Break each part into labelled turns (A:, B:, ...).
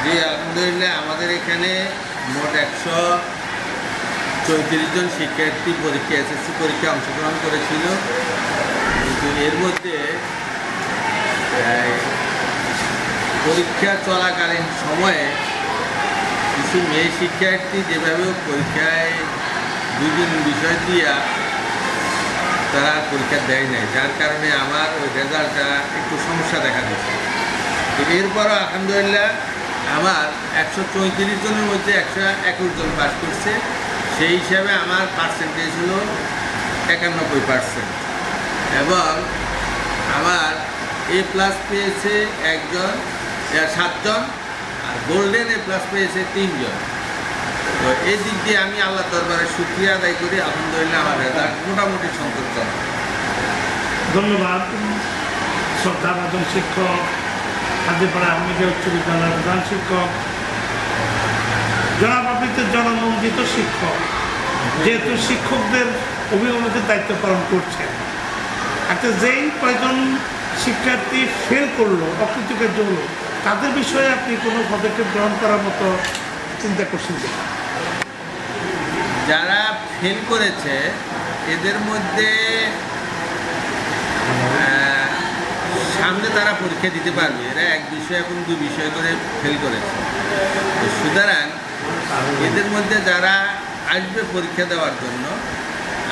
A: জি আলহামদুলিল্লাহ আমাদের এখানে মোট 134 জন শিক্ষার্থী পরীক্ষা এসএসসি পরীক্ষায় অংশগ্রহণ করেছিল। কিন্তু এর মধ্যে পরীক্ষা চলাকালীন সময়ে কিছু মেয়ে শিক্ষার্থী যেভাবে পরীক্ষায় 2 দিন বিষয় দিয়া তারা পরীক্ষা দেয় নাই, যার কারণে আমার ওই রেজাল্টটা একটু সমস্যা দেখা দিচ্ছে। এরপরও আলহামদুলিল্লাহ আমার 134 জনের মধ্যে 121 জন পাস করছে। সেই হিসাবে আমার পার্সেন্টেজ হলো 91%। এবং আমার A+ পেয়েছে 7 জন, আর গোল্ডেন A+ পেয়েছে 3 জন। তো এই দিক দিয়ে আমি আল্লাহ দরবারে শুকরিয়া আদায় করি। আলহামদুলিল্লাহ আমার রেজাল্ট মোটামুটি সন্তোষজনক।
B: ধন্যবাদ শ্রদ্ধাভাজন শিক্ষক, হাজিপাড়া আহমেদিয়া উচ্চ বিদ্যালয়ের প্রধান শিক্ষক, জনাব আপনি তো জননন্দিত শিক্ষক, যেহেতু শিক্ষকদের অভিভাবকের দায়িত্ব পালন করছেন, একটা যেই কয়েকজন শিক্ষার্থী ফেল করলো, অকৃতকার্য হলো, তাদের বিষয়ে আপনি কোনো পদক্ষেপ গ্রহণ করার মতো চিন্তা করছেন?
A: যারা ফেল করেছে এদের মধ্যে সামনে তারা পরীক্ষা দিতে পারবে। এরা 1 বিষয় এবং 2 বিষয় করে ফেল করেছে। সুতরাং এদের মধ্যে যারা আসবে পরীক্ষা দেওয়ার জন্য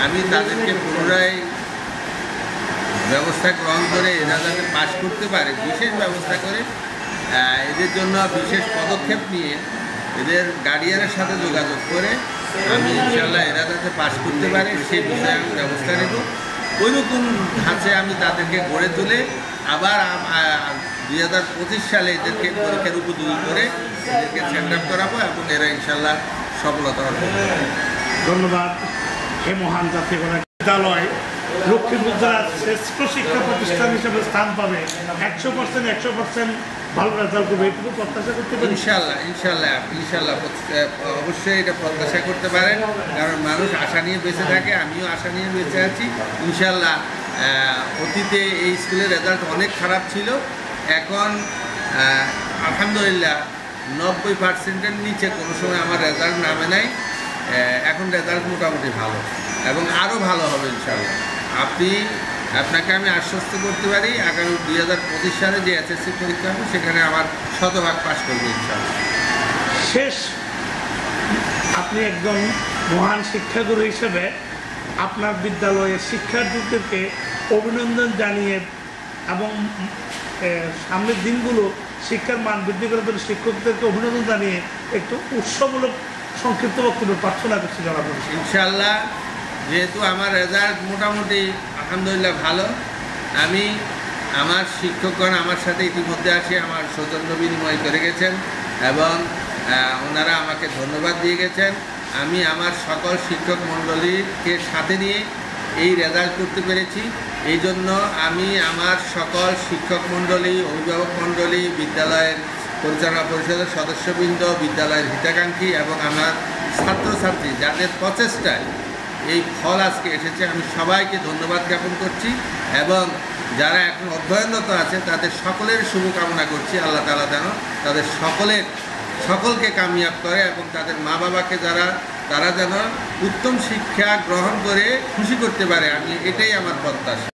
A: আমি তাদেরকে পুনরায় ব্যবস্থা গ্রহণ করে এরা যাতে পাস করতে পারে বিশেষ ব্যবস্থা করে এদের জন্য বিশেষ পদক্ষেপ নিয়ে এদের গার্ডিয়ানের সাথে যোগাযোগ করে আমি ইনশাল্লাহ এরা যাতে পাস করতে পারে সেই বিষয়ে আমি ব্যবস্থা নেব। ওইরকম ধাঁচে আমি তাদেরকে গড়ে তুলে আবার 2025 সালে এদেরকে পরীক্ষার উপযোগী করে এদেরকে সেট আপ করাবো এবং এরা ইনশাল্লাহ সফলতা অর্জন করবে।
B: ধন্যবাদ। হে মহান জাতীয় বিদ্যালয় লক্ষ্মীপুর জেলার শ্রেষ্ঠ শিক্ষা প্রতিষ্ঠান হিসেবে স্থান পাবে, 100% ভালো রেজাল্ট করবে, এটুকু প্রত্যাশা করতে পারি?
A: ইনশাল্লাহ অবশ্যই এটা প্রত্যাশা করতে পারেন, কারণ মানুষ আশা নিয়ে বেঁচে থাকে, আমিও আশা নিয়ে বেঁচে আছি। ইনশাল্লাহ অতীতে এই স্কুলের রেজাল্ট অনেক খারাপ ছিল, এখন আলহামদুলিল্লাহ 90%-এর নিচে কোনো সময় আমার রেজাল্ট নামে নাই। এখন রেজাল্ট মোটামুটি ভালো এবং আরও ভালো হবে ইনশাল্লাহ। আপনাকে আমি আশ্বস্ত করতে পারি আগামী 2025 সালে যে এসএসসি পরীক্ষা হবে সেখানে আমার 100% পাস করবে ইনশাল্লাহ।
B: শেষ, আপনি একজন মহান শিক্ষাগুরু হিসেবে আপনার বিদ্যালয়ের শিক্ষার্থীদেরকে অভিনন্দন জানিয়ে এবং সামনের দিনগুলো শিক্ষার মান বৃদ্ধি করার জন্য শিক্ষকদেরকে অভিনন্দন জানিয়ে একটু উৎসবমূলক সংক্ষিপ্ত বক্তব্য প্রার্থনা করছি জানাবো।
A: ইনশাল্লাহ যেহেতু আমার রেজাল্ট মোটামুটি আলহামদুলিল্লাহ ভালো, আমি আমার শিক্ষকগণ আমার সাথে ইতিমধ্যে আসে আমার সৌজন্য বিনিময় করে গেছেন এবং ওনারা আমাকে ধন্যবাদ দিয়ে গেছেন। আমি আমার সকল শিক্ষক মণ্ডলীকে সাথে নিয়ে এই রেজাল্ট করতে পেরেছি। এই জন্য আমি আমার সকল শিক্ষক মণ্ডলী, অভিভাবক মণ্ডলী, বিদ্যালয়ের পরিচালনা পরিষদের সদস্যবৃন্দ, বিদ্যালয়ের হিতাকাঙ্ক্ষী এবং আমার ছাত্রছাত্রী যাদের প্রচেষ্টায় এই ফল আজকে এসেছে, আমি সবাইকে ধন্যবাদ জ্ঞাপন করছি এবং যারা এখন অধ্যয়নরত আছে তাদের সকলের শুভকামনা করছি। আল্লাহ তাআলা যেন তাদের সকলকে কামিয়াব করে এবং তাদের মা বাবাকে তারা যেন উত্তম শিক্ষা গ্রহণ করে খুশি করতে পারে, এটাই আমার প্রত্যাশা।